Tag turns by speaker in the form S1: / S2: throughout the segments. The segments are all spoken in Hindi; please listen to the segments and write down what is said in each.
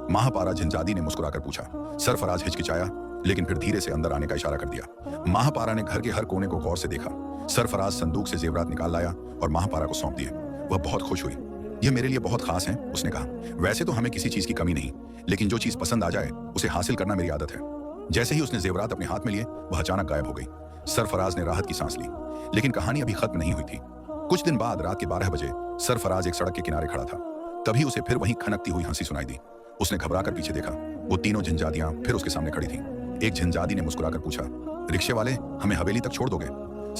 S1: महापारा झिंझादी ने मुस्कुराकर पूछा। सरफराज हिचकिचाया, लेकिन फिर धीरे से अंदर आने का इशारा कर दिया। महापारा ने घर के हर कोने को गौर से देखा। सरफराज संदूक से जेवरात निकाल लाया और महापारा को सौंप दिए। वह बहुत खुश हुई। यह मेरे लिए बहुत खास है, उसने कहा। वैसे तो हमें किसी चीज की कमी नहीं, लेकिन जो चीज पसंद आ जाए उसे हासिल करना मेरी आदत है। जैसे ही उसने जेवरात अपने हाथ में लिए, वह अचानक गायब हो गई। सरफराज ने राहत की सांस ली, लेकिन कहानी अभी खत्म नहीं हुई थी। कुछ दिन बाद रात के 12 बजे सरफराज एक सड़क के किनारे खड़ा था। तभी उसे फिर वहीं खनकती हुई हंसी सुनाई दी। उसने घबराकर पीछे देखा। वो तीनों झिंझादियां फिर उसके सामने खड़ी थीं। एक झिंझादी ने मुस्कुराकर पूछा, रिक्शे वाले, हमें हवेली तक छोड़ दोगे?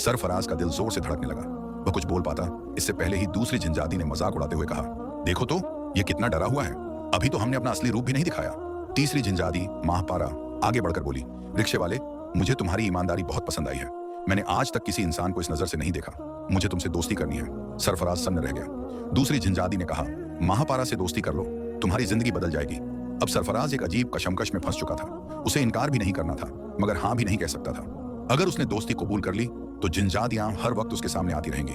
S1: सरफराज का दिल जोर से धड़कने लगा। वह कुछ बोल पाता, इससे पहले ही दूसरी झिंझादी ने मजाक उड़ाते हुए कहा, देखो तो ये कितना डरा हुआ है, अभी तो हमने अपना असली रूप भी नहीं दिखाया। तीसरी झिंझादी महापारा आगे बढ़कर बोली, रिक्शे वाले, मुझे तुम्हारी ईमानदारी बहुत पसंद आई है। मैंने आज तक किसी इंसान को इस नजर से नहीं देखा। मुझे तुमसे दोस्ती करनी है। सरफराज सन्न रह गया। दूसरी झिंझादी ने कहा, महापारा से दोस्ती कर लो, तुम्हारी जिंदगी बदल जाएगी। अब सरफराज एक अजीब कशमकश में फंस चुका था। उसे इनकार भी नहीं करना था, मगर हाँ भी नहीं कह सकता था। अगर उसने दोस्ती कबूल कर ली तो झिंझादियां हर वक्त उसके सामने आती रहेंगी।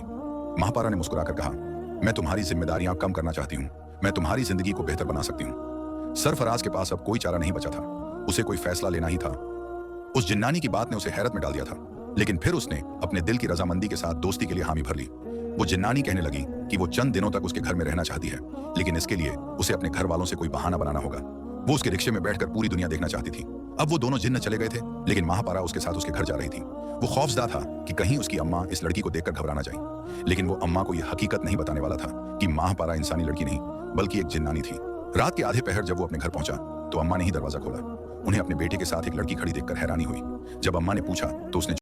S1: महापारा ने मुस्कुराकर कहा, मैं तुम्हारी जिम्मेदारियां कम करना चाहती हूँ। मैं तुम्हारी जिंदगी को बेहतर बना सकती हूँ। सरफराज के पास अब कोई चारा नहीं बचा था। उसे कोई फैसला लेना ही था। उस जिन्नानी की बात ने उसे हैरत में डाल दिया था, लेकिन फिर उसने अपने दिल की रजामंदी के साथ दोस्ती के लिए हामी भर ली। वो जिन्नानी कहने लगी कि वो चंद दिनों तक उसके घर में रहना चाहती है, लेकिन इसके लिए उसे अपने घर वालों से कोई बहाना बनाना होगा। वो उसके रिक्शे में बैठकर पूरी दुनिया देखना चाहती थी। अब वो दोनों जिन्न चले गए थे, लेकिन महापारा उसके साथ उसके घर जा रही थी। वो खौफजदा था कि कहीं उसकी अम्मा इस लड़की को देखकर घबरा ना जाए, लेकिन वो अम्मा को यह हकीकत नहीं बताने वाला था कि महापारा इंसानी लड़की नहीं बल्कि एक जिन्नानी थी। रात के आधे पहर जब वो अपने घर पहुंचा तो अम्मा ने ही दरवाजा खोला। उन्हें अपने बेटे के साथ एक लड़की खड़ी देखकर हैरानी हुई। जब अम्मा ने पूछा तो उसने